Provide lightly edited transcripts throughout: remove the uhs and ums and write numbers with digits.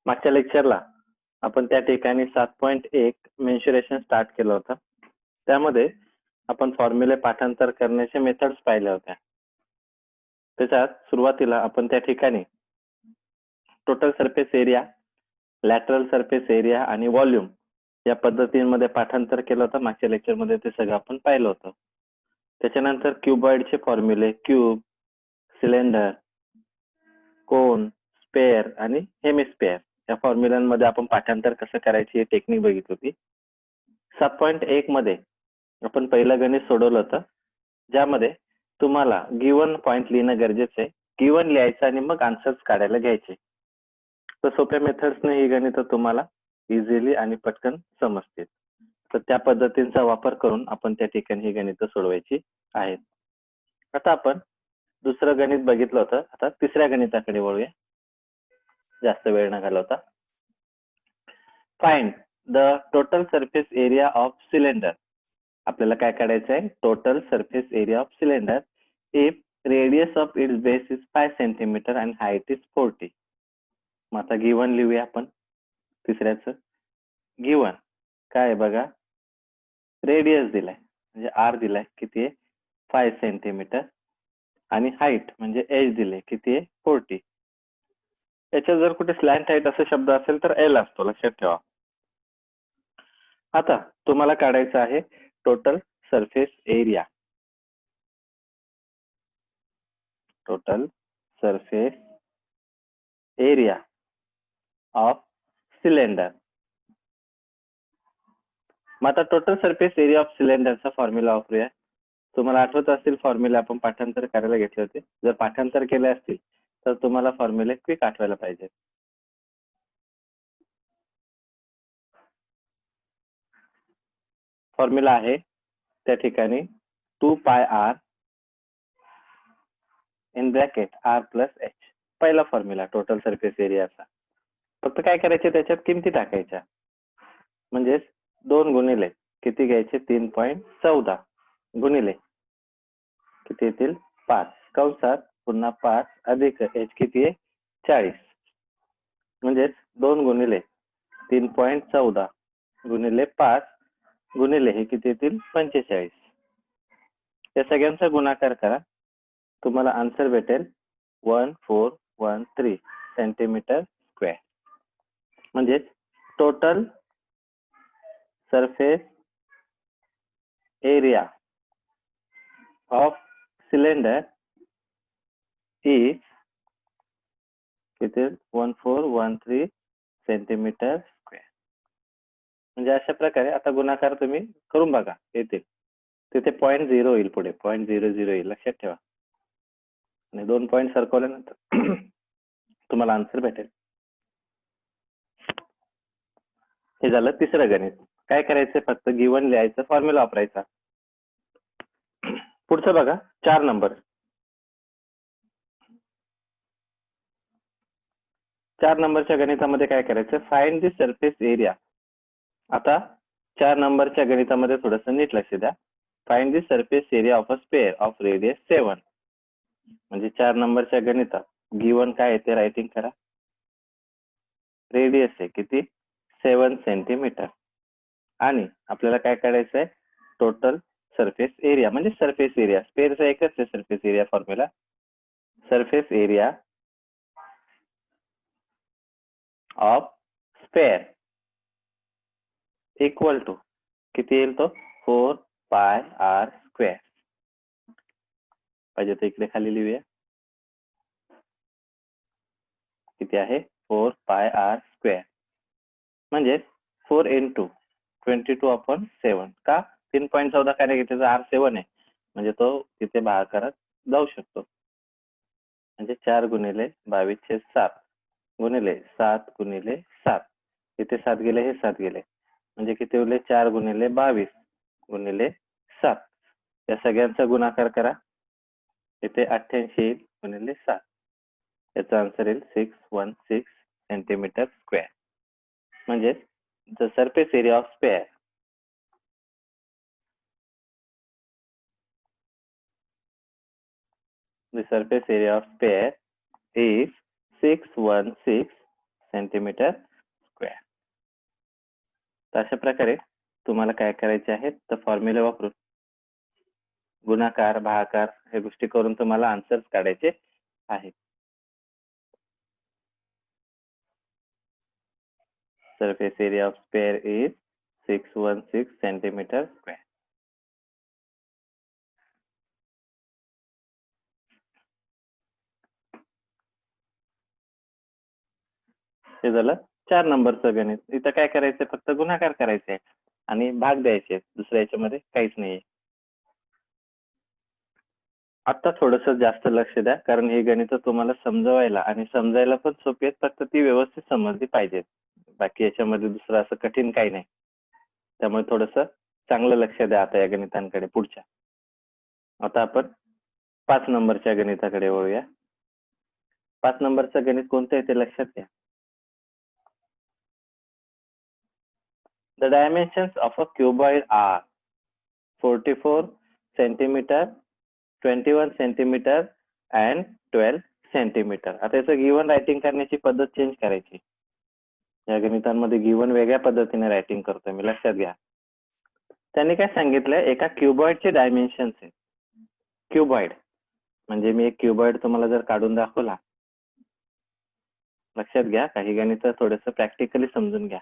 मागच्या लेक्चरला आपण त्या ठिकाणी 7.1 मेन्शुरेशन स्टार्ट केलं होतं. त्यामध्ये आपण फॉर्म्युले पाठांतर करण्याचे मेथड्स पाहिल्या होत्या. त्याच्यात सुरुवातीला आपण त्या ठिकाणी total surface area, lateral surface area आणि व्हॉल्यूम या पद्धतींमध्ये पाठांतर केलं होतं. मागच्या लेक्चरमध्ये ते सगळं आपण पाहिलं होतं. त्याच्यानंतर क्युबॉइडचे फॉर्म्युले, क्यूब, सिलेंडर, कोन, स्पेअर आणि हेमिस्फेअर या फॉर्म्युलांमध्ये आपण पाठांतर कसं करायची ही टेक्निक बघितली होती. 7.1 मध्ये आपण पहिलं गणित सोडवलं होतं, ज्यामध्ये तुम्हाला गिवन पॉइंट लिहिणं गरजेचं आहे. गिवन लिहायचं आणि मग आन्सर्स काढायला घ्यायचे. तर सोप्या मेथड्सने ही गणितं तुम्हाला इझिली आणि पटकन समजतील. तर त्या पद्धतींचा वापर करून आपण त्या ठिकाणी ही गणितं सोडवायची आहेत. आता आपण दुसरं गणित बघितलं होतं. आता तिसऱ्या गणिताकडे वळूया, जास्त वेळ न घालवता. Find the total surface area of cylinder. आपल्याला काय काढायचं आहे? Total surface area of cylinder if radius of its base is 5 centimetre and height is 40. मग आता गिवन लिहूया आपण तिसऱ्याचं. गिवन काय आहे बघा, रेडियस दिलाय म्हणजे आर दिलाय, किती आहे? 5 सेंटीमीटर आणि हाईट म्हणजे एच दिले, किती आहे? 40. याच्यात जर कुठे स्लॅन्ट हाईट असा शब्द असेल तर एल असतो, लक्षात ठेवा. आता तुम्हाला काढायचं आहे total surface area. Total surface area of cylinder. मग आता टोटल सरफेस एरिया ऑफ सिलेंडरचा फॉर्म्युला वापरूया. तुम्हाला आठवत असतील फॉर्म्युले आपण पाठांतर करायला घेतले होते. जर पाठांतर केले असतील तर तुम्हाला फॉर्म्युले क्विक आठवायला पाहिजे. फॉर्म्युला आहे त्या ठिकाणी 2 pi R in bracket R plus H. पहिला फॉर्म्युला टोटल सरफेस एरियाचा. फक्त काय करायचे, त्याच्यात किमती टाकायच्या. म्हणजेच 2 गुणिले किती घ्यायचे? 3.14 गुणिले किती येतील? 5 कंसात पुन्हा 5 अधिक एच किती आहे? 40. म्हणजेच 2 गुणिले 3.14 गुणिले 5 गुणिले हे किती येतील? 45. या सगळ्यांचा गुणाकार करा, तुम्हाला आन्सर भेटेल 1413 सेंटीमीटर स्क्वेअर. म्हणजेच total surface area of cylinder is किती? 1413 सेंटीमीटर स्क्वेअर. म्हणजे अशा प्रकारे आता गुणाकार तुम्ही करून बघा, येतील. तिथे 0.0 येईल, पुढे 0.00 येईल, लक्षात ठेवा. आणि 2 पॉईंट सरकवल्यानंतर तुम्हाला आन्सर भेटेल. हे झालं तिसरं गणित. काय करायचं? फक्त गिवन लिहायचं, फॉर्म्युला वापरायचा. पुढचं बघा, 4 नंबर. 4 नंबरच्या गणितामध्ये काय करायचं? Find the surface area. आता 4 नंबरच्या गणितामध्ये थोडस नीट लक्ष द्या. Find the surface area of a spare of radius 7. म्हणजे 4 नंबरच्या गणितात गिवन काय आहे ते रायटिंग करा. रेडियस आहे किती? 7 सेंटीमीटर. आणि आपल्याला काय काढायचं आहे? Total surface area. म्हणजे सरफेस एरिया, स्पेअरचा एकच आहे surface area formula. Surface area of sphere equal to किती येईल? तो 4 पाय आर स्क्वेअर. पाहिजे तर इकडे खाली लिहूया, किती आहे? 4 पाय आर स्क्वेअर. म्हणजे 4 into 22/7. का 3.14 काय नाही घेतलं? आर 7 आहे, म्हणजे तो तिथे भागाकारात जाऊ शकतो. म्हणजे 4 गुणिले 22/7 गुणिले 7 गुणिले 7. इथे 7 गेले, हे 7 गेले, म्हणजे किती उरले? 4 गुणिले 22 गुणिले 7. या सगळ्यांचा गुणाकार करा. इथे 88 येईल गुणिले 7. याचा आन्सर येईल 616 सेंटीमीटर स्क्वेअर. म्हणजे the surface area of spare is 616 centimetre square. तर अशा प्रकारे तुम्हाला काय करायचे आहे, तर फॉर्म्युला वापरून गुणाकार, भागाकार हे गोष्टी करून तुम्हाला आन्सर्स काढायचे आहेत. Surface area of sphere is 616 centimeter square. हे झालं 4 नंबरचं गणित. इथं काय करायचं, फक्त गुणाकार करायचे आहे आणि भाग द्यायचे. दुसऱ्या याच्यामध्ये काहीच नाहीये. आता थोडस जास्त लक्ष द्या, कारण ही गणित तुम्हाला समजवायला आणि समजायला पण सोपी आहेत, फक्त ती व्यवस्थित समजली पाहिजेत. बाकी याच्यामध्ये दुसरं असं कठीण काही नाही. त्यामुळे थोडस चांगलं लक्ष द्या आता या गणितांकडे पुढच्या. आता आपण 5 नंबरच्या गणिताकडे वळूया. 5 नंबरचं गणित कोणतं आहे ते लक्षात घ्या. The dimensions of a cuboid are 44 centimeter, 21 centimeter and 12 centimeter. आता याचं गिवन रायटिंग करण्याची पद्धत चेंज करायची. या गणितांमध्ये गिवन वेगळ्या पद्धतीने रायटिंग करतोय मी, लक्षात घ्या. त्यांनी काय सांगितलंय, एका क्युबॉइडचे डायमेन्शन्स आहेत. क्युबॉइड म्हणजे मी एक क्युबॉइड तुम्हाला जर काढून दाखवला, लक्षात घ्या, काही गणित थोडंसं प्रॅक्टिकली समजून घ्या.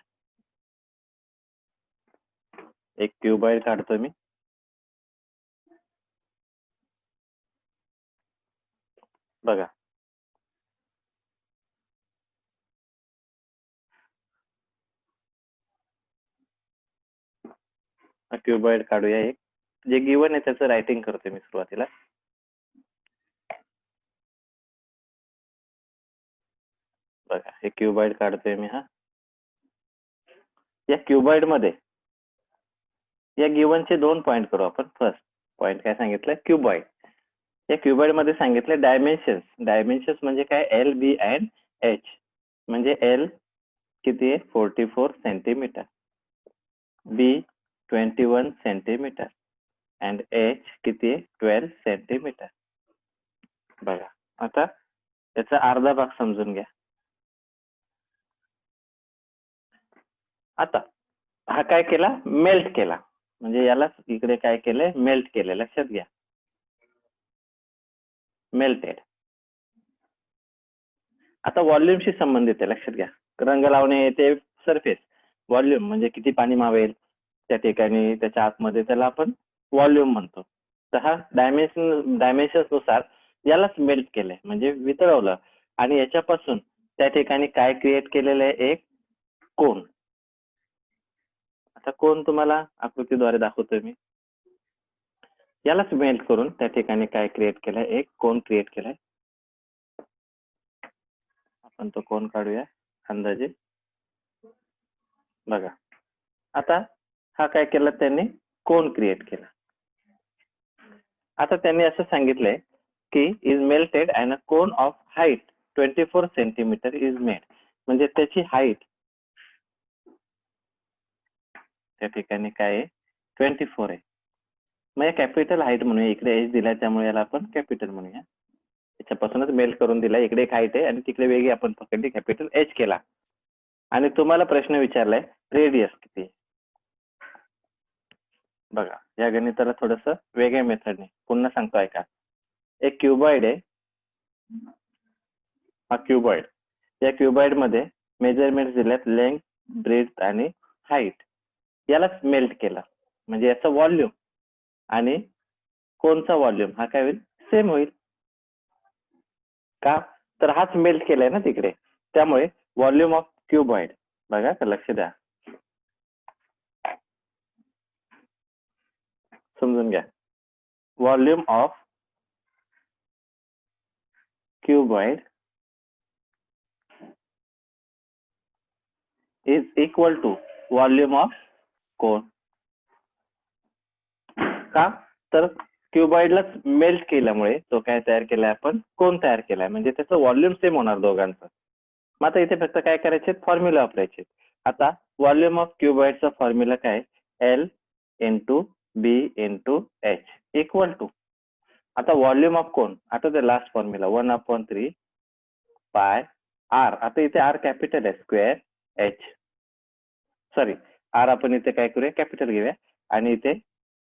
एक क्युबॉइड काढतोय मी. बघा, क्युबॉइड काढूया. एक जे गिवन आहे त्याचं रायटिंग करतोय मी सुरुवातीला. बघा, हे क्युबॉइड काढतोय मी. या क्युबॉइड मध्ये या गिवनचे 2 पॉइंट करू आपण. फर्स्ट पॉइंट काय सांगितलं, क्युबॉइड. या क्युबॉइड मध्ये सांगितलं डायमेन्शन्स. डायमेन्शन्स म्हणजे काय, एल, बी अँड एच. म्हणजे एल किती आहे, 44 centimetre, B 21 centimetre and H किती आहे, 12 सेंटीमीटर. बघा, आता याचा अर्धा भाग समजून घ्या. आता हा काय केला, मेल्ट केला. म्हणजे याला इकडे काय केलंय, मेल्ट केलंय. लक्षात घ्या, मेल्टेड. आता व्हॉल्यूमशी संबंधित आहे, लक्षात घ्या. रंग लावणे ते सरफेस. व्हॉल्यूम म्हणजे किती पाणी मावेल त्या ठिकाणी, त्याच्या आतमध्ये, त्याला आपण व्हॉल्यूम म्हणतो. तर हा डायमेन्शन्स नुसार यालाच मेल्ट केलंय, म्हणजे वितळवलं. आणि याच्यापासून त्या ठिकाणी काय क्रिएट केलेलं आहे, एक कोन. आता कोन तुम्हाला आकृतीद्वारे दाखवतोय मी. यालाच मेल्ट करून त्या ठिकाणी काय क्रिएट केलंय, एक कोन क्रिएट केलाय. आपण तो कोन काढूया अंदाजे. बघा, आता हा काय केला, त्यांनी कोन क्रिएट केला. आता त्यांनी असं सांगितलंय की is melted and a cone of height 24 centimetre is made. म्हणजे त्याची हाईट त्या ठिकाणी काय आहे, 24 आहे. मग कॅपिटल हाईट म्हणूया. इकडे एच दिलाय त्यामुळे याला आपण कॅपिटल म्हणूया. याच्यापासूनच मेल्ट करून दिलाय. इकडे एक हाईट आहे आणि तिकडे वेगळी आपण पकडली, कॅपिटल एच केला. आणि तुम्हाला प्रश्न विचारलाय रेडियस किती. बघा, या गणिताला थोडस वेगळ्या मेथडने पुन्हा सांगतो, ऐका. एक क्युबॉइड आहे. हा क्युबॉइड. या क्युबॉइड मध्ये मेजरमेंट दिल्यात, लेंथ, ब्रेथ आणि हाईट. यालाच मेल्ट केला. म्हणजे याचा व्हॉल्यूम आणि कोणचा व्हॉल्यूम हा काय होईल, सेम होईल. का, तर हाच मेल्ट केलाय ना तिकडे, त्यामुळे व्हॉल्यूम ऑफ क्युबॉइड. बघा, तर लक्ष द्या, समजून घ्या. Volume of cuboid is equal to volume of cone. का, तर क्युबॉइडलाच मेल्ट केल्यामुळे तो काय तयार केलाय, आपण कोन तयार केलाय. म्हणजे त्याचं व्हॉल्यूम सेम होणार दोघांचं. मग आता इथे फक्त काय करायचे, फॉर्म्युला वापरायचे. आता व्हॉल्यूम ऑफ क्युबॉइडचा फॉर्म्युला काय, L into B into H equal to. आता व्हॉल्यूम ऑफ कोन, आता ते लास्ट फॉर्म्युला 1/3 पाय आर, आता इथे आर कॅपिटल आहे, स्क्वेअर एच, सॉरी आर आपण इथे काय करूया, कॅपिटल घेऊया आणि इथे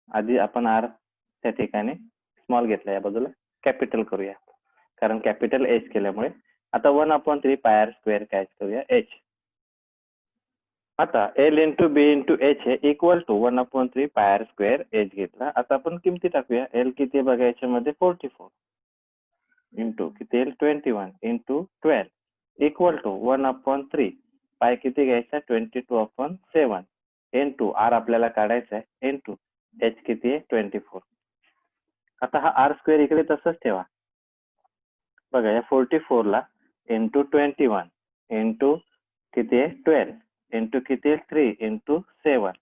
आधी आपण आर त्या ठिकाणी स्मॉल घेतला, या बाजूला कॅपिटल करूया कारण कॅपिटल एच केल्यामुळे. आता 1/3 पाय आर स्क्वेअर काय करूया, एच. आता L into B into H हे equal to 1/3 pi R square H घेतला. आता आपण किमती टाकूया. एल किती बघा याच्यामध्ये 44 इंटू किती येईल 21 इंटू 12 इक्वल टू 1/3 पाय किती घ्यायचा 22/7 इंटू आर आपल्याला काढायचा आहे इंटू एच किती आहे 24. आता हा आर स्क्वेअर इकडे तसंच ठेवा. बघा या 44 ला इंटू 21 इंटू किती आहे 12 इंटू किती आहे 3 इंटू 7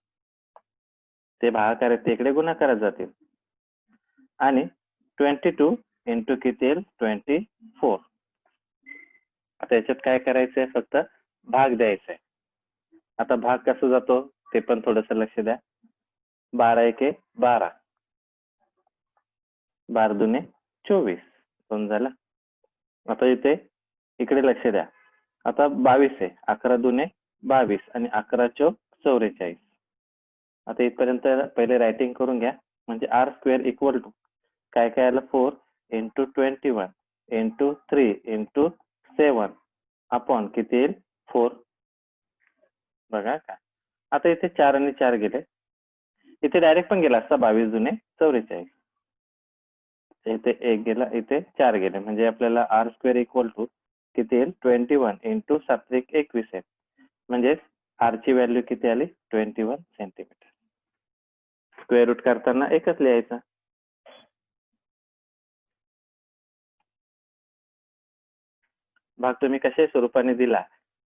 ते भागाकार ते इकडे गुणाकारात जातील आणि 22 इंटू किती येईल 24. आता याच्यात काय करायचंय, फक्त भाग द्यायचा आहे. आता भाग कसा जातो ते पण थोडस लक्ष द्या. 12 × 12 12 दुने 24 दोन झाला. आता इथे इकडे लक्ष द्या. आता 22 आहे, 11 दुने 22 आणि 11 चौक 44. आता इथपर्यंत पहिले रायटिंग करून घ्या. म्हणजे आर स्क्वेअर इक्वल टू काय काय आलं 4 इंटू 21 इंटू 3 इंटू 7 अपॉन किती येईल 4. बघा का, आता इथे 4 आणि 4 गेले, इथे डायरेक्ट पण गेला असता 22 दुने 44. इथे 1 गेला, इथे 4 गेले, म्हणजे आपल्याला आर स्क्वेअर इक्वल टू किती येईल 21 इंटू 7 21 आहे. म्हणजेच आर ची व्हॅल्यू किती आली 21 सेंटीमीटर. स्क्वेअर रूट करताना एकच लिहायचा. भाग तुम्ही कशाही स्वरूपाने दिला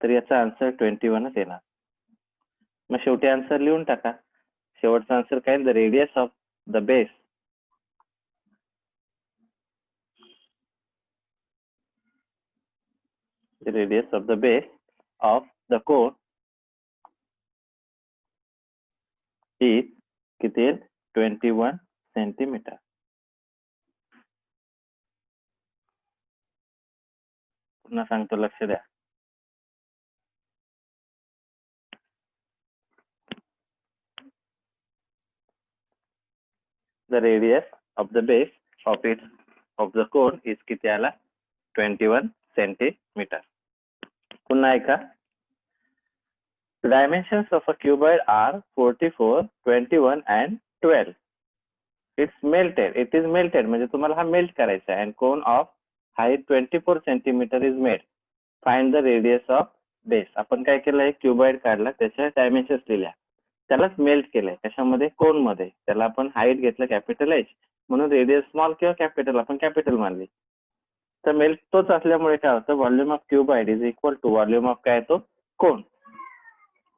तर याचा आन्सर 21च येणार. मग शेवटी आन्सर लिहून टाका. शेवटचा आन्सर काय, the radius of the base of the cone is किती येईल 21 सेंटीमीटर. पुन्हा सांगतो, लक्ष द्या. The radius of the base of the cone is किती आला 21 सेंटीमीटर. पुन्हा ऐका. The dimensions of a cuboid are 44, 21 and 12. It is melted म्हणजे तुम्हाला हा मेल्ट करायचा आहे. And cone of height 24 centimeter is made. Find the radius of base. आपण काय केलं, एक क्युबॉइड काढला, त्याच्या डायमेन्शन्स लिहिल्या, त्यालाच मेल्ट केलंय. कशामध्ये, कोन मध्ये. त्याला आपण हाईट घेतलं कॅपिटल एच, म्हणून रेडियस स्मॉल किंवा कॅपिटल आपण कॅपिटल मानली. तर मेल्ट तोच असल्यामुळे काय होतं, volume of cuboid is equal to volume of काय तो कोन.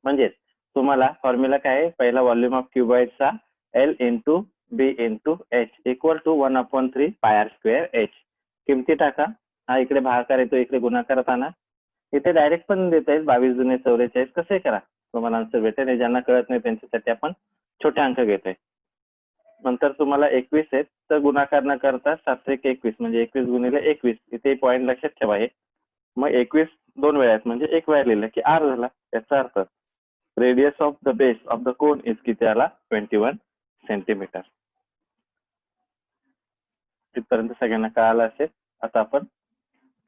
म्हणजेच तुम्हाला फॉर्म्युला काय आहे, पहिला व्हॉल्यूम ऑफ क्युबॉइडचा L into B into H equal to 1/3 pi R square H. किमती टाका. हा इकडे भागाकार येतो, इकडे गुणाकारात आणा. इथे डायरेक्ट पण देता येईल 22 दुने 44 कसंही करा, तुम्हाला आन्सर भेटेल. ज्यांना कळत नाही त्यांच्यासाठी आपण छोटे अंक घेतोय. नंतर तुम्हाला 21 आहेत तर गुणाकार न करता 7 21 म्हणजे 21 गुणिले 21. इथे पॉईंट लक्षात ठेवा आहे. मग 21 2 वेळा आहेत म्हणजे एक वेळा लिहिलं की आर झाला. याचा अर्थ radius of the base of the cone is किती आला 21 सेंटीमीटर. तिथपर्यंत सगळ्यांना कळालं असेल. आता आपण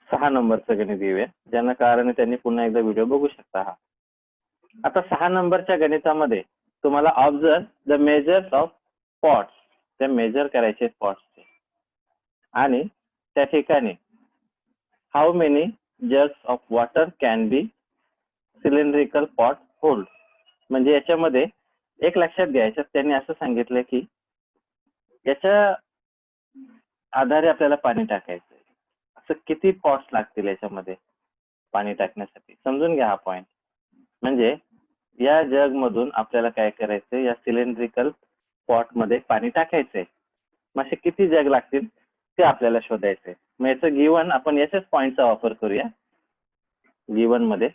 6 नंबरचं गणित घेऊया. ज्यांना कळालं नाही त्यांनी पुन्हा एकदा व्हिडिओ बघू शकता. हा आता 6 नंबरच्या गणितामध्ये तुम्हाला observe the measures of spots, ते मेजर करायचे स्पॉट्सचे, आणि त्या ठिकाणी how many jugs of water can be cylindrical pot hold. म्हणजे याच्यामध्ये एक लक्षात घ्यायचं, त्यांनी असं सांगितलं की याच्या आधारे आपल्याला पाणी टाकायचं. असं किती पॉट्स लागतील याच्यामध्ये पाणी टाकण्यासाठी, समजून घ्या हा पॉइंट. म्हणजे या जग मधून आपल्याला काय करायचंय, या सिलेंड्रिकल पॉट मध्ये पाणी टाकायचंय. मग असे किती जग लागतील ते आपल्याला शोधायचंय. मग याचं गिवन आपण याच्याच पॉइंटचा वापर करूया. गिवन मध्ये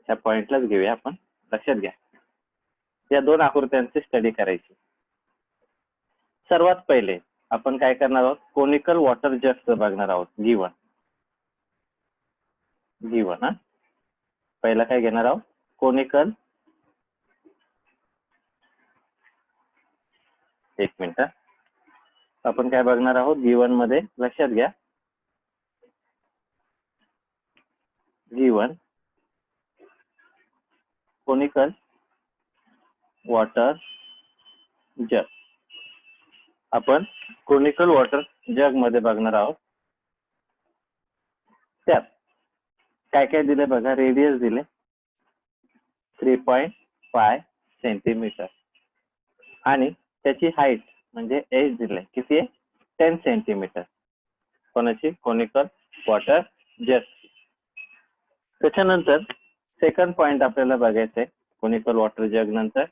या पॉइंटलाच घेऊया आपण. लक्षात घ्या, या 2 आकृत्यांची स्टडी करायची. सर्वात पहिले आपण काय करणार आहोत, कोनिकल वॉटर जग्स बघणार आहोत. Given given. पहिला काय घेणार आहोत, कोनिकल. एक मिनिट, आपण काय बघणार आहोत गिवन मध्ये, लक्षात घ्या. गिवन कोनिकल वॉटर जग. आपण कोनिकल वॉटर जग मध्ये बघणार आहोत. त्यात काय काय दिले बघा. रेडियस दिले 3.5 सेंटीमीटर आणि त्याची हाईट म्हणजे एज दिले किती आहे, 10 सेंटीमीटर. कोणाची, कोनिकल वॉटर जग. त्याच्यानंतर सेकंड पॉइंट आपल्याला बघायचं आहे कोनिकल वॉटर जग नंतर,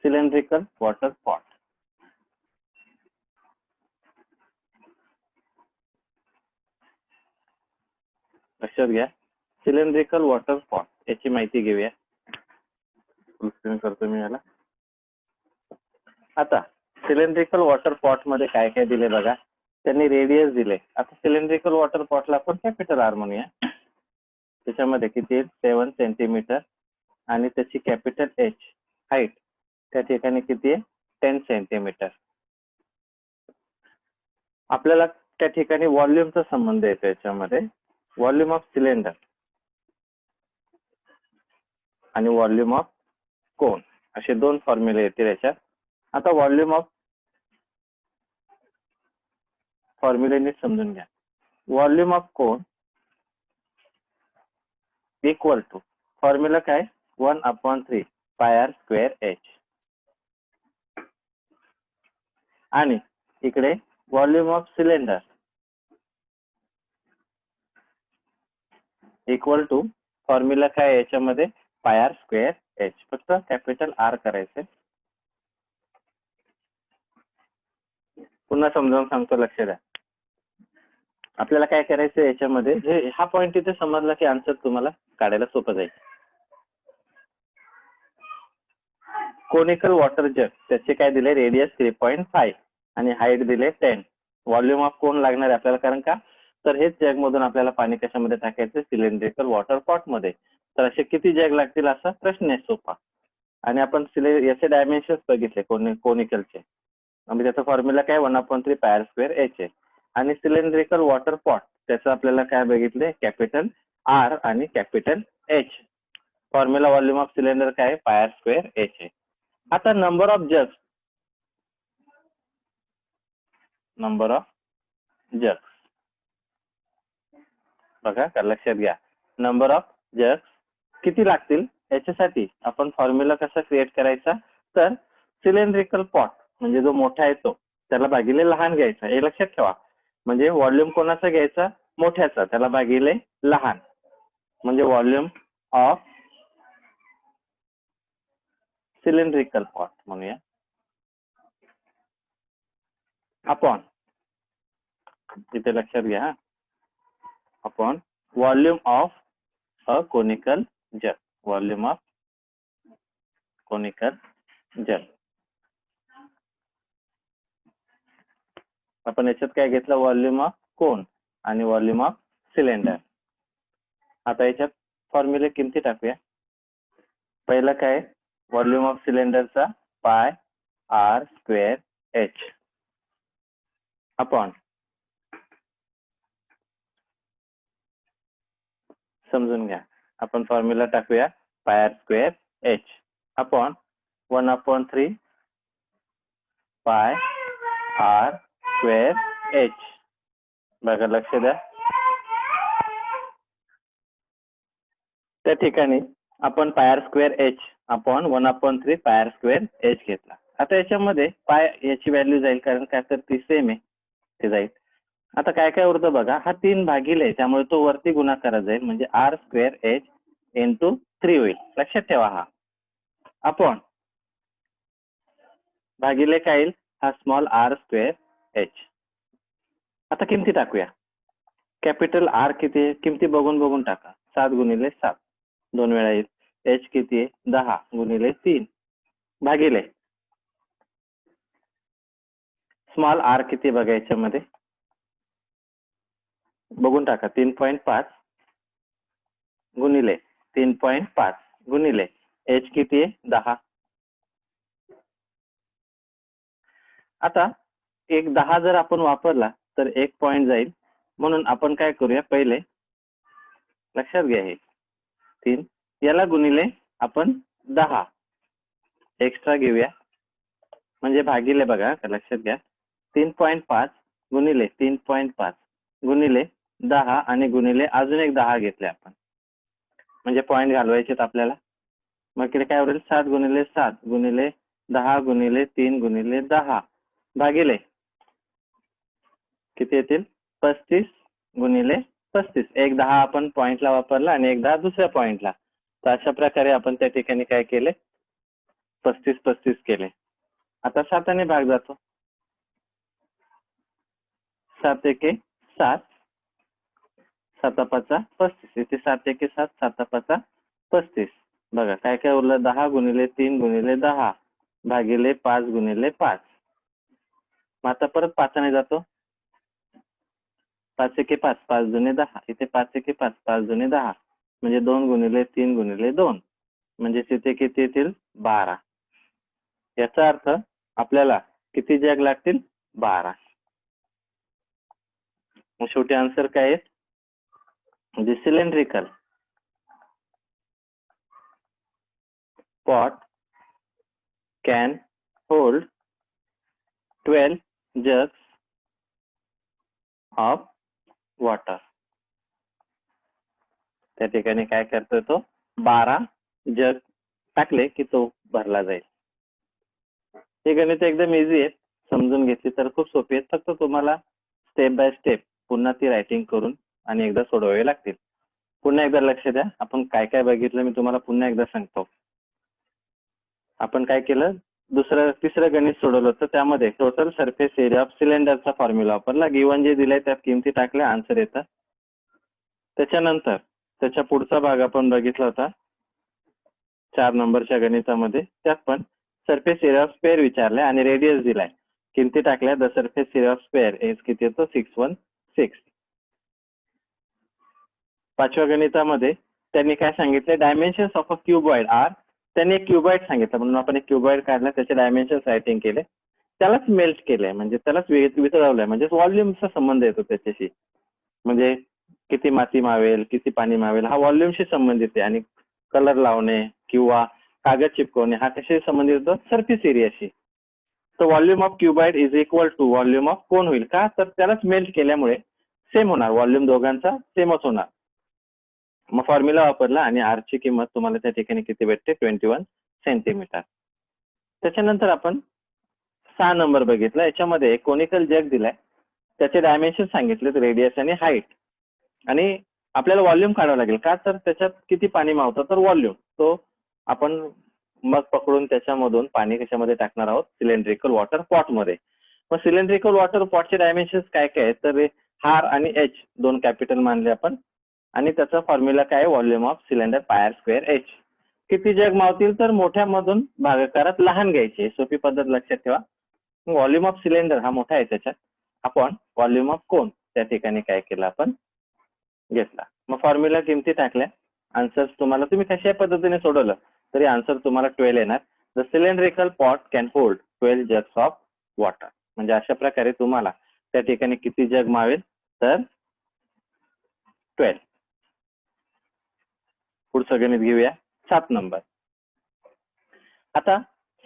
सिलेंड्रिकल वॉटर पॉट. लक्षात घ्या, सिलेंड्रिकल वॉटर पॉट याची माहिती घेऊया. फुल स्क्रीन करतो मी याला. आता सिलेंड्रिकल वॉटर पॉट मध्ये काय काय दिले बघा. त्यांनी रेडियस दिले. आता सिलेंड्रिकल वॉटर पॉटला आपण कॅपिटल आर म्हणूया. त्याच्यामध्ये किती 7 सेंटीमीटर आणि त्याची कॅपिटल एच हाईट त्या ठिकाणी किती आहे, 10 सेंटीमीटर. आपल्याला त्या ठिकाणी व्हॉल्यूमचा संबंध येतो याच्यामध्ये. व्हॉल्यूम ऑफ सिलेंडर आणि व्हॉल्यूम ऑफ कोन असे दोन फॉर्म्युले येतील याच्यात. आता व्हॉल्यूम ऑफ फॉर्म्युलेने समजून घ्या. Volume of cone equal to formula काय, 1/3 पाय आर स्क्वेअर एच. आणि इकडे volume of cylinder equal to formula काय याच्यामध्ये, पाय आर स्क्वेअर एच. फक्त कॅपिटल आर करायचे. पुन्हा समजावून सांगतो, लक्ष द्या. आपल्याला काय करायचं याच्यामध्ये, जे हा पॉइंट इथे समजला की आन्सर तुम्हाला काढायला सोपं जाईल. कोनिकल वॉटर जग त्याचे काय दिले, रेडियस 3.5 आणि हाईट दिले 10. व्हॉल्यूम ऑफ कोन लागणार आहे आपल्याला, कारण का तर हेच जग मधून आपल्याला पाणी कशामध्ये टाकायचं, सिलेंड्रिकल वॉटर पॉट मध्ये. तर असे किती जग लागतील असा प्रश्न आहे सोपा. आणि आपण याचे डायमेन्शन्स बघितले कोनिकलचे. म्हणजे त्याचा फॉर्म्युला काय, 1/3 पाय आर स्क्वेअर एच आहे. आणि सिलेंड्रिकल वॉटर पॉट त्याचं आपल्याला काय बघितले, कॅपिटल आर आणि capital H. Formula volume of cylinder काय, पाय आर स्क्वेअर एच आहे. आता नंबर ऑफ जग, नंबर ऑफ जग बघा, लक्षात घ्या. नंबर ऑफ जग किती लागतील याच्यासाठी आपण फॉर्म्युला कसा क्रिएट करायचा, तर सिलेंड्रिकल पॉट म्हणजे जो मोठा आहे तो त्याला भागिले लहान घ्यायचा, हे लक्षात ठेवा. म्हणजे व्हॉल्यूम कोणाचा घ्यायचा, मोठ्याचा, त्याला भागिले लहान. म्हणजे व्हॉल्यूम ऑफ सिलेंड्रिकल पॉट म्हणूया अपॉन, इथे लक्षात घ्या, upon volume of a conical जग. व्हॉल्यूम ऑफ कोनिकल जग. आपण याच्यात काय घेतलं, व्हॉल्यूम ऑफ कोन आणि व्हॉल्यूम ऑफ सिलेंडर. आता याच्यात फॉर्म्युले किमती टाकूया. पहिला काय, व्हॉल्यूम ऑफ सिलेंडरचा पाय आर स्क्वेअर एच अपॉन, समजून घ्या, आपण फॉर्म्युला टाकूया पाय R square H upon 1/3 pi R square H. बघा, लक्ष द्या. त्या ठिकाणी आपण पाय R square H upon 1/3 pi R square H घेतला. आता याच्यामध्ये पाय याची व्हॅल्यू जाईल, कारण काय तर ती सेम आहे, ते जाईल. आता काय काय उरतं बघा, हा 3 भागिले, त्यामुळे तो वरती गुणाकारात जाईल, म्हणजे आर स्क्वेअर एच इंटू 3 होईल. लक्षात ठेवा. हा अपॉन भागिले काय येईल, हा स्मॉल आर स्क्वेअर एच. आता किमती टाकूया. कॅपिटल आर किती आहे, किमती बघून बघून टाका. 7 × 7 2 वेळा येईल. एच किती आहे, 10 × 3 भागिले स्मॉल आर किती बघा याच्यामध्ये, बघून टाका 3.5 गुणिले 3.5 गुणिले h किती आहे 10. आता एक 10 जर आपण वापरला तर 1 पॉईंट जाईल, म्हणून आपण काय करूया, पहिले लक्षात घ्या हे 3 याला गुणिले आपण 10 एक्स्ट्रा घेऊया, म्हणजे भागिले बघा लक्षात घ्या 3.5 गुणिले 3.5 गुणिले 10 आणि गुणिले अजून एक 10 घेतले आपण, म्हणजे पॉईंट घालवायचे आपल्याला. मग इकडे काय होईल 7 गुणिले 7 गुणिले 10 गुणिले 3 गुणिले 10 भागिले किती येतील 35 गुणिले 35. एक 10 आपण पॉइंटला वापरला आणि एक 10 दुसऱ्या पॉइंटला. तर अशा प्रकारे आपण त्या ठिकाणी काय केले 35 केले. आता 7 ने भाग जातो, 7 एके 7 7 पाचा 35. इथे 7 एके 7 7 पाचा 35. बघा काय काय उरलं 10 गुणिले 3 गुणिले 10 भागिले 5 गुणिले 5. मग आता परत 5 ने जातो, 5 एके 5 5 दुने 10. इथे 5 एके 5 5 दुने 10 म्हणजे 2 गुणिले 3 गुणिले 2 म्हणजे तिथे किती येतील 12. याचा अर्थ आपल्याला किती जग लागतील 12. मग शेवटी आन्सर काय आहे, म्हणजे cylindrical pot can hold 12 jugs of water. त्या ठिकाणी काय करतोय तो 12 जग टाकले की तो भरला जाईल. हे गणित एकदम इझी आहे, समजून घेतली तर खूप सोपी आहे. फक्त तुम्हाला स्टेप बाय स्टेप पुन्हा ती रायटिंग करून आणि एकदा सोडवावे लागतील. पुन्हा एकदा लक्ष द्या, आपण काय काय बघितलं मी तुम्हाला पुन्हा एकदा सांगतो. आपण काय केलं, तिसरं गणित सोडवलं होतं, त्यामध्ये टोटल सरफेस एरिया ऑफ सिलेंडरचा फॉर्म्युला वापरला. गिवन जे दिलंय त्यात किमती टाकल्या, आन्सर येतं. त्याच्यानंतर त्याच्या पुढचा भाग आपण बघितला होता 4 नंबरच्या गणितामध्ये, त्यात पण सरफेस एरिया ऑफ स्क्वेअर विचारले आणि रेडियस दिलाय, किमती टाकल्या. The surface area of square is किती येतो 616. 5व्या गणितामध्ये त्यांनी काय सांगितले, dimensions of a cuboid are. त्यांनी एक क्यूबॉइड सांगितलं म्हणून आपण एक क्यूबॉइड काढला, त्याचे डायमेन्शन्स रायटिंग केले, त्यालाच मेल्ट केलंय, म्हणजे त्यालाच वितळवलंय, म्हणजे व्हॉल्यूमचा संबंध येतो त्याच्याशी. म्हणजे किती माती मावेल किती पाणी मावेल हा व्हॉल्यूमशी संबंधित आहे. आणि कलर लावणे किंवा कागद चिपकवणे हा कशाशी संबंधित होतो, सरफेस एरियाशी. तर volume of cuboid is equal to volume of cone होईल का, तर त्यालाच मेल्ट केल्यामुळे सेम होणार, व्हॉल्यूम दोघांचा सेमच होणार. मग फॉर्म्युला वापरला आणि आर ची किंमत तुम्हाला त्या ठिकाणी किती भेटते 21 सेंटीमीटर. त्याच्यानंतर आपण 6 नंबर बघितला, याच्यामध्ये एक कोनिकल जग दिलाय, त्याचे डायमेन्शन सांगितले रेडियस आणि हाईट, आणि आपल्याला व्हॉल्यूम काढावं लागेल का, तर त्याच्यात किती पाणी मावतं, तर व्हॉल्यूम तो आपण मग पकडून त्याच्यामधून पाणी कशामध्ये टाकणार आहोत, सिलेंड्रिकल वॉटर पॉट मध्ये. मग सिलेंड्रिकल वॉटर पॉटचे डायमेन्शन काय काय आहेत, तर आर आणि एच दोन कॅपिटल मानले आपण, आणि त्याचा फॉर्म्युला काय आहे, व्हॉल्यूम ऑफ सिलेंडर पायर स्क्वेअर एच. किती जग मावतील, तर मोठ्या मधून भागाकारात लहान घ्यायचे, सोपी पद्धत लक्षात ठेवा. व्हॉल्यूम ऑफ सिलेंडर हा मोठा आहे, त्याच्यात आपण व्हॉल्यूम ऑफ कोन त्या ठिकाणी काय केलं आपण घेतला. मग फॉर्म्युला किमती टाकल्या, आन्सर तुम्हाला तुम्ही कशा पद्धतीने सोडवलं तरी आन्सर तुम्हाला 12 येणार. The cylindrical pot can hold 12 jugs of water. म्हणजे अशा प्रकारे तुम्हाला त्या ठिकाणी किती जग मावेल, तर 12. पुढचं गणित घेऊया 7 नंबर. आता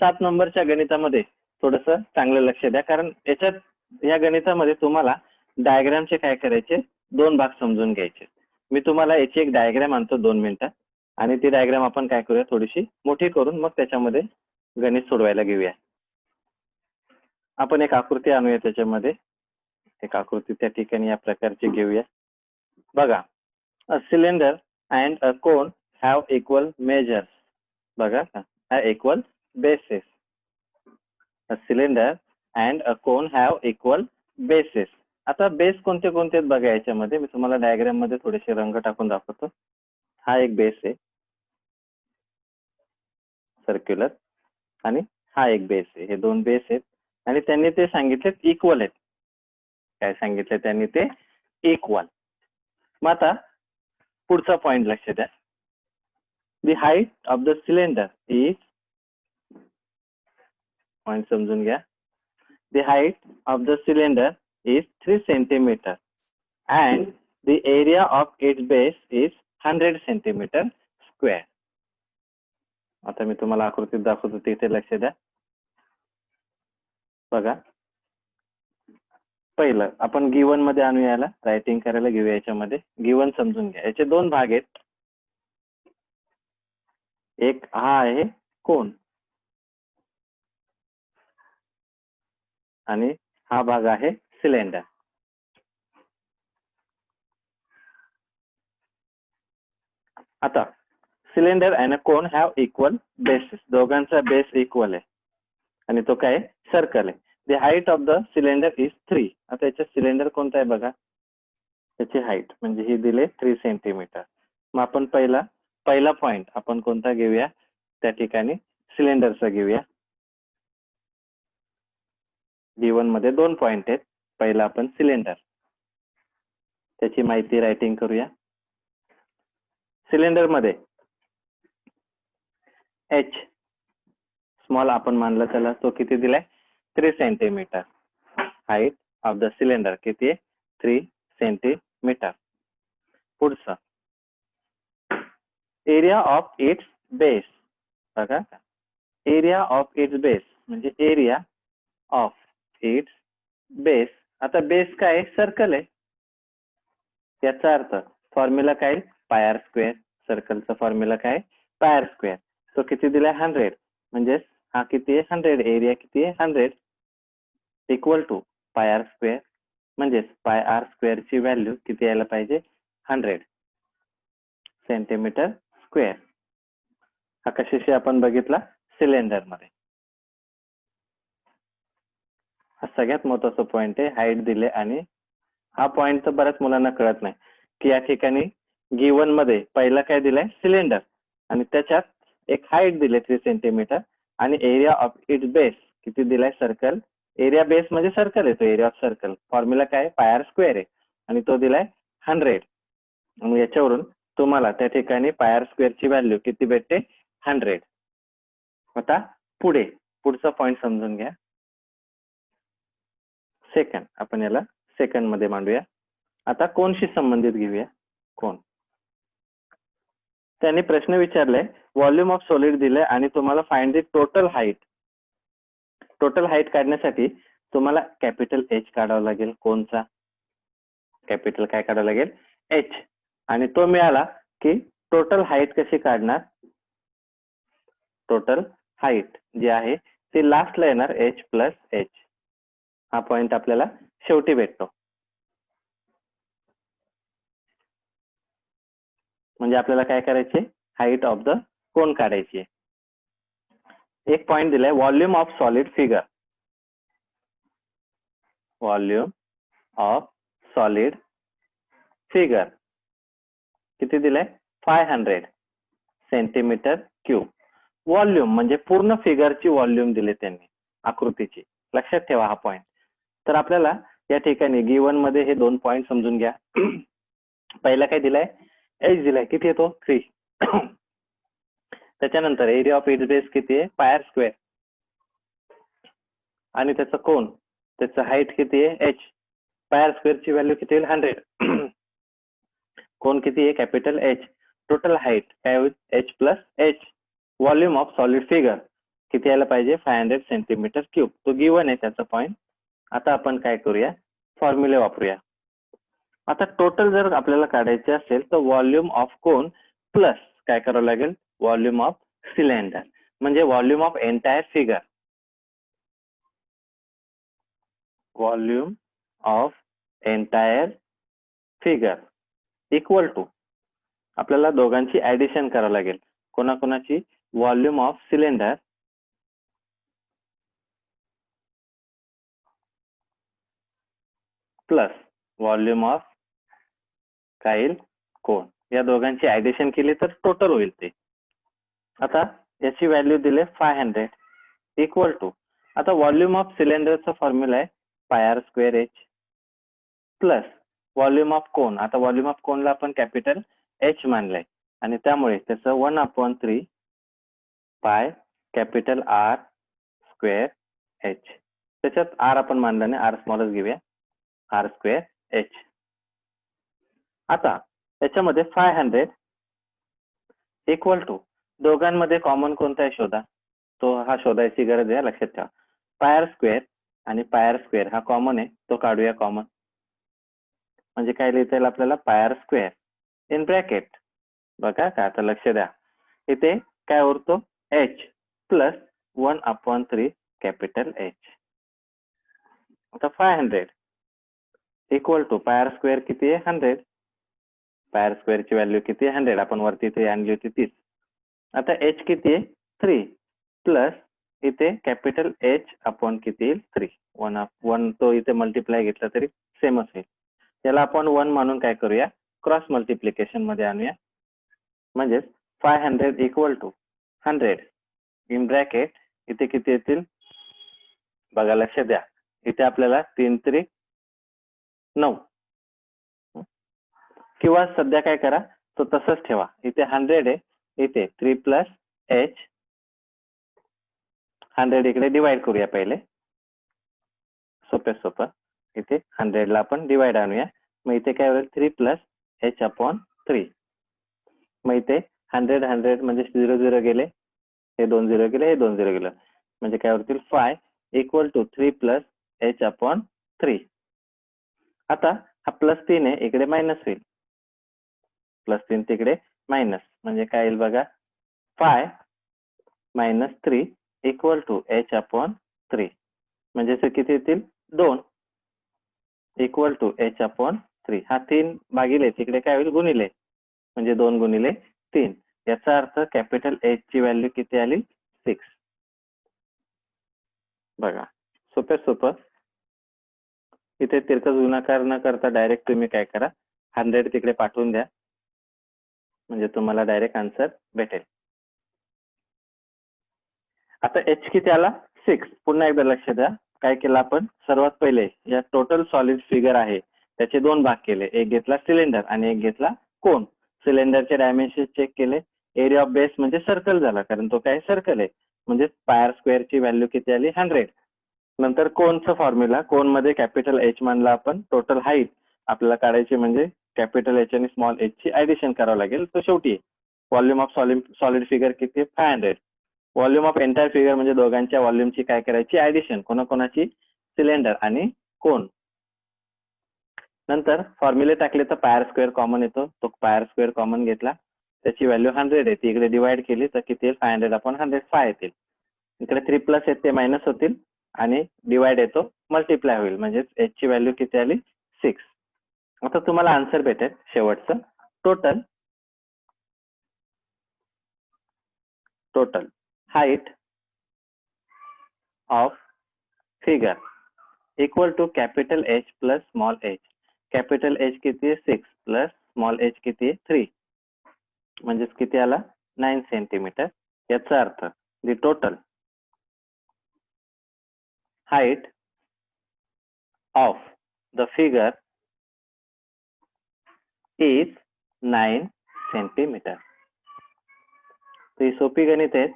7 नंबरच्या गणितामध्ये थोडस चांगलं लक्ष द्या, कारण याच्यात या गणितामध्ये तुम्हाला डायग्रामचे काय करायचे, 2 भाग समजून घ्यायचे. मी तुम्हाला याची एक डायग्राम आणतो 2 मिनिटात, आणि ती डायग्राम आपण काय करूया थोडीशी मोठी करून मग त्याच्यामध्ये गणित सोडवायला घेऊया. आपण एक आकृती आणूया, त्याच्यामध्ये एक आकृती त्या ठिकाणी या प्रकारची घेऊया. बघा, a cylinder and a cone have equal measures. बघा हा equal bases. A cylinder and a cone have equal bases. आता बेस कोणते कोणते आहेत बघा, याच्यामध्ये मी तुम्हाला डायग्राम मध्ये थोडेसे रंग टाकून दाखवतो. हा एक बेस आहे सर्क्युलर, आणि हा एक बेस आहे. हे 2 बेस आहेत आणि त्यांनी ते सांगितले इक्वल आहेत. काय सांगितले त्यांनी, ते इक्वल. मग आता पुढचा पॉइंट लक्ष द्या. The height of the cylinder is, point समजून घ्या. The height of the cylinder is 3 centimetre and the area of its base is 100 centimetre square. आता मी तुम्हाला आकृतीत दाखवतो, तिथे लक्ष द्या. बघा, पहिलं आपण गिवन मध्ये आणू, याला रायटिंग करायला घेऊया. याच्यामध्ये गिवन समजून घ्या. याचे दोन भाग आहेत. एक हा आहे कोन आणि हा भाग आहे सिलेंडर. आता cylinder and cone have equal basis. दोघांचा बेस इक्वल आहे आणि तो काय, सर्कल आहे. The height of the cylinder is 3. आता याच्या सिलेंडर कोणता आहे बघा, त्याची हाईट म्हणजे ही दिले 3 सेंटीमीटर. मग आपण पहिला पॉइंट आपण कोणता घेऊया, त्या ठिकाणी सिलेंडरचा घेऊया. गिवन मध्ये 2 पॉइंट आहेत. पहिला आपण सिलेंडर, त्याची माहिती रायटिंग करूया. सिलेंडर मध्ये एच स्मॉल आपण मानला त्याला, तो किती दिलाय, 3 centimetre. Height of the cylinder किती आहे, 3 सेंटीमीटर. पुढचा एरिया ऑफ इट्स बेस. बघा, एरिया ऑफ इट्स बेस म्हणजे एरिया ऑफ इट्स बेस. आता बेस काय, सर्कल आहे. याचा अर्थ फॉर्म्युला काय, पाय आर स्क्वेअर. सर्कलचा फॉर्म्युला काय, पाय आर स्क्वेअर. तो किती दिलाय, 100. म्हणजे हा किती आहे, 100. एरिया किती आहे, 100 equal to pi R square. म्हणजेच पाय आर स्क्वेअर ची व्हॅल्यू किती यायला पाहिजे, 100 सेंटीमीटर स्क्वेअर. हा कशाशी आपण बघितला, सिलेंडर मध्ये. हा सगळ्यात महत्वाचा पॉइंट आहे. हाईट दिले आणि हा पॉइंट तर बऱ्याच मुलांना कळत नाही की या ठिकाणी गिवन मध्ये पहिला काय दिलाय, सिलेंडर, आणि त्याच्यात एक हाईट दिले 3 सेंटीमीटर आणि एरिया ऑफ इट्स बेस किती दिलाय, सर्कल. एरिया बेस म्हणजे सर्कल आहे, तो एरिया ऑफ सर्कल. फॉर्म्युला काय, पाय आर स्क्वेअर आहे आणि तो दिलाय 100. आणि याच्यावरून तुम्हाला त्या ठिकाणी पाय आर स्क्वेअर ची व्हॅल्यू किती भेटते, 100. आता पुढचा पॉइंट समजून घ्या. सेकंड, आपण याला सेकंड मध्ये मांडूया. आता कोणशी संबंधित घेऊया, कोण. त्यांनी प्रश्न विचारलाय, व्हॉल्यूम ऑफ सॉलिड दिले आणि तुम्हाला find the total height. Total height काढण्यासाठी तुम्हाला कॅपिटल एच काढावा लागेल. कोणचा कॅपिटल काय काढावं लागेल, एच. आणि तो मिळाला की टोटल हाईट कशी काढणार, टोटल हाईट जी आहे ती लास्टला येणार, एच प्लस एच. हा पॉइंट आपल्याला शेवटी भेटतो. म्हणजे आपल्याला काय करायचे, हाईट ऑफ द कोन काढायची. एक पॉइंट दिलाय, volume of solid figure. Volume of solid figure किती दिलाय, 500 सेंटीमीटर क्यूब. व्हॉल्यूम म्हणजे पूर्ण फिगरची व्हॉल्यूम दिली त्यांनी, आकृतीची. लक्षात ठेवा हा पॉइंट. तर आपल्याला या ठिकाणी गिवन मध्ये हे 2 पॉइंट समजून घ्या. पहिला काय दिलाय, एच दिलाय, किती येतो, 3. त्याच्यानंतर एरिया ऑफ इट्स बेस किती आहे, पाय आर स्क्वेअर. आणि त्याचा कोन, त्याचं हाईट किती आहे, एच. पाय आर स्क्वेअर ची व्हॅल्यू किती येईल, 100. कोन किती आहे, कॅपिटल एच. टोटल हाईट काय होईल, H plus H. Volume of solid figure किती यायला पाहिजे, 500 सेंटीमीटर क्यूब. तो गिवन आहे त्याचा पॉइंट. आता आपण काय करूया, फॉर्म्युले वापरूया. आता टोटल जर आपल्याला काढायचे असेल तर व्हॉल्यूम ऑफ कोन प्लस काय करावं लागेल, व्हॉल्यूम ऑफ सिलेंडर. म्हणजे volume of entire figure. Volume of entire figure equal to आपल्याला दोघांची ऍडिशन करावं लागेल. कोणाकोणाची, volume of cylinder plus volume of काईल कोन. या दोघांची ऍडिशन केली तर टोटल होईल ते. आता याची व्हॅल्यू दिले 500 इक्वल टू, आता व्हॉल्यूम ऑफ सिलेंडरचा फॉर्म्युला आहे pi R square H plus volume of cone, आता व्हॉल्यूम ऑफ कोनला आपण कॅपिटल एच मानलंय आणि त्यामुळे त्याचं 1/3 pi capital R square H. त्याच्यात आर आपण मानला नाही, आर स्मॉलच घेऊया, आर स्क्वेअर एच. आता त्याच्यामध्ये 500 इक्वल टू दोघांमध्ये कॉमन कोणता आहे शोधा, तो हा शोधायची गरज आहे, लक्षात ठेवा. पायर स्क्वेअर आणि पायर स्क्वेअर हा कॉमन आहे, तो काढूया कॉमन. म्हणजे काय लिहिता येईल आपल्याला, पायर स्क्वेअर इन ब्रॅकेट. बघा काय, आता लक्ष द्या, इथे काय उरतो, एच प्लस 1/3 कॅपिटल एच. आता 500 इक्वल टू पायर स्क्वेअर किती आहे, 100. पायर स्क्वेअरची व्हॅल्यू किती आहे, 100. आपण वरती इथे आणली होती 30. आता एच किती आहे, 3 प्लस इथे कॅपिटल एच अपॉन किती येईल, 3. 1 तो इथे मल्टिप्लाय घेतला तरी सेमच होईल. त्याला आपण 1 मानून काय करूया, क्रॉस मल्टिप्लिकेशन मध्ये आणूया. म्हणजेच 500 इक्वल टू 100 इन ब्रॅकेट इथे किती येतील बघा, लक्ष द्या, इथे आपल्याला 3 3 9, किंवा सध्या काय करा, तो तसंच ठेवा. इथे 100 आहे, इथे 3 प्लस एच, 100 इकडे डिवाइड करूया पहिले, सोपं. इथे 100 ला आपण डिवाइड आणूया. मग इथे काय होईल, 3 प्लस एच अपॉन 3. मग इथे 100 म्हणजे 0 0 गेले, हे 2 0 गेले, हे 2 0 गेलं, म्हणजे काय होतील 5 equal to 3 plus H upon 3. आता हा प्लस 3 आहे, इकडे मायनस होईल, प्लस 3 तिकडे मायनस, म्हणजे काय येईल बघा, 5 minus 3 equal to H upon 3. म्हणजे किती येतील, 2 इक्वल टू एच अपॉन 3. हा 3 भागिले तिकडे काय होईल, गुणिले, म्हणजे 2 गुणिले 3. याचा अर्थ कॅपिटल एच ची व्हॅल्यू किती आली, 6. बघा सोपं. इथे तिरकस गुणाकार न करता डायरेक्ट तुम्ही काय करा, 100 तिकडे पाठवून द्या, म्हणजे तुम्हाला डायरेक्ट आन्सर भेटेल. आता एच किती आला, 6. पुन्हा एकदा लक्ष द्या, काय केलं आपण, सर्वात पहिले या टोटल सॉलिड फिगर आहे त्याचे 2 भाग केले, एक घेतला सिलेंडर आणि एक घेतला कोन. सिलेंडरचे डायमेन्शन चेक केले, एरिया ऑफ बेस म्हणजे सर्कल झाला, कारण तो काय सर्कल आहे, म्हणजे पायर स्क्वेअरची व्हॅल्यू किती आली, 100. नंतर कोनचा फॉर्म्युला, कोन मध्ये कॅपिटल एच मानला आपण, टोटल हाईट आपल्याला काढायची, म्हणजे कॅपिटल एच आणि स्मॉल एच ची ऍडिशन करावं लागेल. तो शेवटी व्हॉल्यूम ऑफ सॉलिड फिगर किती, 500. व्हॉल्यूम ऑफ एंटायर फिगर म्हणजे दोघांच्या व्हॉल्यूमची काय करायची, ऍडिशन, कोणाकोणाची, सिलेंडर आणि कोन. नंतर फॉर्म्युले टाकले तर पायर स्क्वेअर कॉमन येतो, तो पायर स्क्वेअर कॉमन घेतला, त्याची व्हॅल्यू 100 आहे, ती इकडे डिवाइड केली तर किती येईल, 500 अपॉन 100 5 येतील. इकडे 3 प्लस येते मायनस होतील आणि डिवाइड येतो मल्टिप्लाय होईल, म्हणजे एच ची व्हॅल्यू किती आली, 6. आता तुम्हाला आन्सर भेटेल शेवटचं, total height of figure equal to capital H plus small H. Capital H किती आहे, 6 प्लस स्मॉल एच किती आहे, 3. म्हणजेच किती आला, 9 सेंटीमीटर. याचा अर्थ the total height of the figure is 9 centimetre. ही सोपी गणित आहेत,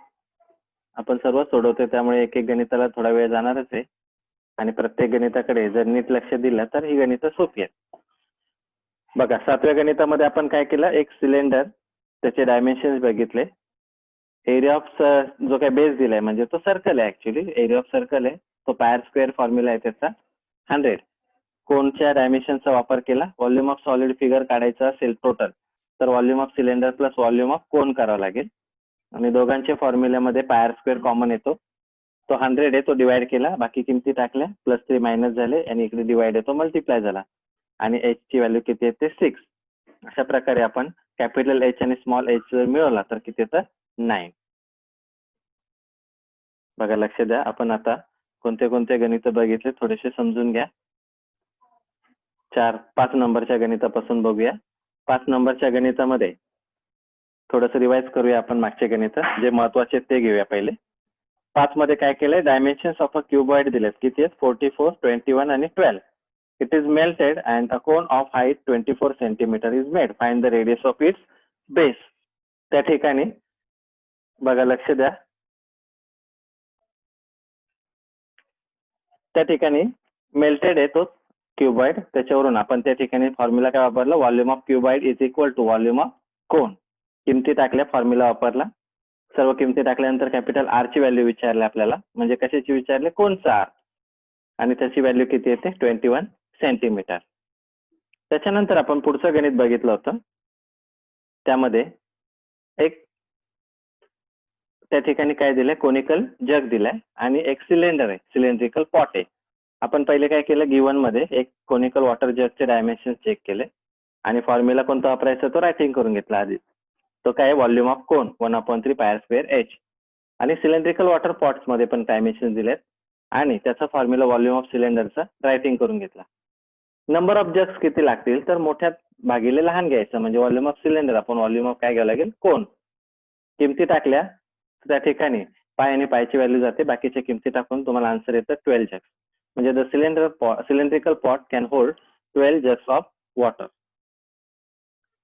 आपण सर्व सोडवतो, त्यामुळे एक एक गणिताला थोडा वेळ जाणारच आहे, आणि प्रत्येक गणिताकडे जर नीट लक्ष दिलं तर ही गणितं सोपी आहेत. बघा 7व्या गणितामध्ये आपण काय केलं, एक सिलेंडर, त्याचे डायमेन्शन बघितले, एरिया ऑफ जो काही बेस दिलाय म्हणजे तो सर्कल आहे, ऍक्च्युली एरिया ऑफ सर्कल आहे, तो पायर स्क्वेअर फॉर्म्युला आहे त्याचा 100. कोनच्या डायमेन्शनचा वापर केला, व्हॉल्यूम ऑफ सॉलिड फिगर काढायचा असेल टोटल, तर volume of cylinder plus volume of cone करावं लागेल, आणि दोघांच्या फॉर्म्युल्यामध्ये पायर स्क्वेअर कॉमन येतो, तो 100 आहे, तो डिवाइड केला, बाकी किमती टाकल्या, प्लस 3 मायनस झाले, आणि इकडे डिवाइड येतो मल्टिप्लाय झाला, आणि एच ची व्हॅल्यू किती येते, 6. अशा प्रकारे आपण कॅपिटल एच आणि स्मॉल एच जर मिळवला तर किती येतं, 9. बघा लक्ष द्या, आपण आता कोणते कोणते गणित बघितले थोडेसे समजून घ्या. 5 नंबरच्या गणितापासून बघूया. 5 नंबरच्या गणितामध्ये थोडंसं रिवाइज करूया आपण, मागचे गणित जे महत्वाचे ते घेऊया पहिले. 5 मध्ये काय केलंय, डायमेन्शन्स ऑफ अ क्युबॉइड दिलेत, किती आहेत, 44, 21 आणि 12. It is melted and a cone of height 24 centimetre is made. Find the radius of its base. त्या ठिकाणी बघा, लक्ष द्या, त्या ठिकाणी मेल्टेड आहे तो क्युबॉइड. त्याच्यावरून आपण त्या ठिकाणी फॉर्म्युला काय वापरला, volume of cuboid is equal to volume of cone. किमती टाकल्या, फॉर्म्युला वापरला. सर्व किमती टाकल्यानंतर कॅपिटल आर ची व्हॅल्यू विचारली आपल्याला. म्हणजे कशाची विचारले, कोनचा आर, आणि त्याची व्हॅल्यू किती येते, 21 सेंटीमीटर. त्याच्यानंतर आपण पुढचं गणित बघितलं होतं. त्यामध्ये एक त्या ठिकाणी काय दिलंय, कोनिकल जग दिलाय आणि एक सिलेंडर आहे, सिलेंड्रिकल पॉट आहे. आपण पहिले काय केलं, गिवन मध्ये एक कोनिकल वॉटर जगचे डायमेन्शन चेक केले आणि फॉर्म्युला कोणता वापरायचा तो रायटिंग करून घेतला आधी. तो काय, volume of cone 1/3 pi square H. आणि सिलेंड्रिकल वॉटर पॉट्स मध्ये पण डायमेन्शन दिलेत आणि त्याचा फॉर्म्युला व्हॉल्यूम ऑफ सिलेंडरचा रायटिंग करून घेतला. नंबर ऑफ जग्स किती लागतील, तर मोठ्या भागिले लहान घ्यायचं, म्हणजे व्हॉल्यूम ऑफ सिलेंडर आपण व्हॉल्यूम ऑफ काय घ्यावं लागेल, कोन. किमती टाकल्या, त्या ठिकाणी पाय आणि पायची व्हॅल्यू जाते, बाकीच्या किमती टाकून तुम्हाला आन्सर येतं 12 जग्स. म्हणजे the cylindrical pot can hold 12 jugs of water.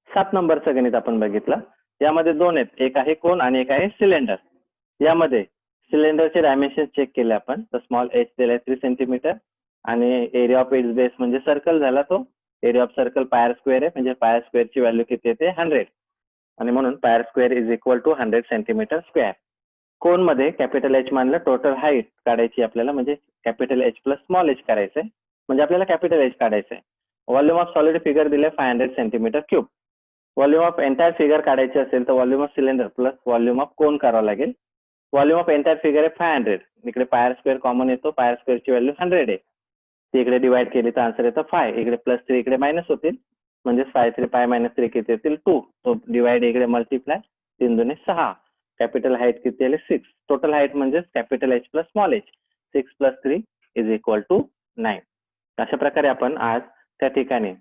7 नंबरचं गणित आपण बघितलं. यामध्ये दोन आहेत, एक आहे कोन आणि एक आहे सिलेंडर. यामध्ये सिलेंडरचे डायमेन्शन चेक केले आपण, तर स्मॉल एच दिलाय 3 सेंटीमीटर आणि एरिया ऑफ इट्स बेस म्हणजे सर्कल झाला तो. एरिया ऑफ सर्कल पायर स्क्वेअर आहे, म्हणजे पायर स्क्वेअरची व्हॅल्यू किती येते, 100. आणि म्हणून pi r square is equal to 100 centimetre square. Cone मध्ये कॅपिटल एच मानलं, टोटल हाईट काढायची आपल्याला, म्हणजे capital H plus small H करायचंय, म्हणजे आपल्याला कॅपिटल एच काढायचंय. व्हॉल्यूम ऑफ सॉलिड फिगर दिले 500 centimetre cube. Volume of entire figure काढायचे असेल तर volume of cylinder plus volume of cone करावं लागेल. व्हॉल्यूम ऑफ एंटायर फिगर आहे 500, इकडे पायर स्क्वेअर कॉमन येतो, पायर स्क्वेअरची व्हॅल्यू 100 आहे. ती इकडे डिवाइड केली तर आन्सर येतं 5. इकडे प्लस 3 इकडे मायनस होतील, म्हणजे 5 3 पाय मायनस 3 किती येतील, 2. तो डिवाइड इकडे मल्टिप्लाय, 3 2 6. कॅपिटल हाईट किती आले, 6. टोटल हाईट म्हणजे capital H plus small H, 6 + 3 is equal to 9. अशा प्रकारे आपण आज त्या ठिकाणी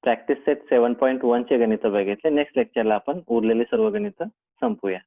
प्रॅक्टिस सेट 7.1 चे गणित बघितले. नेक्स्ट लेक्चरला आपण उरलेले सर्व गणित संपूया.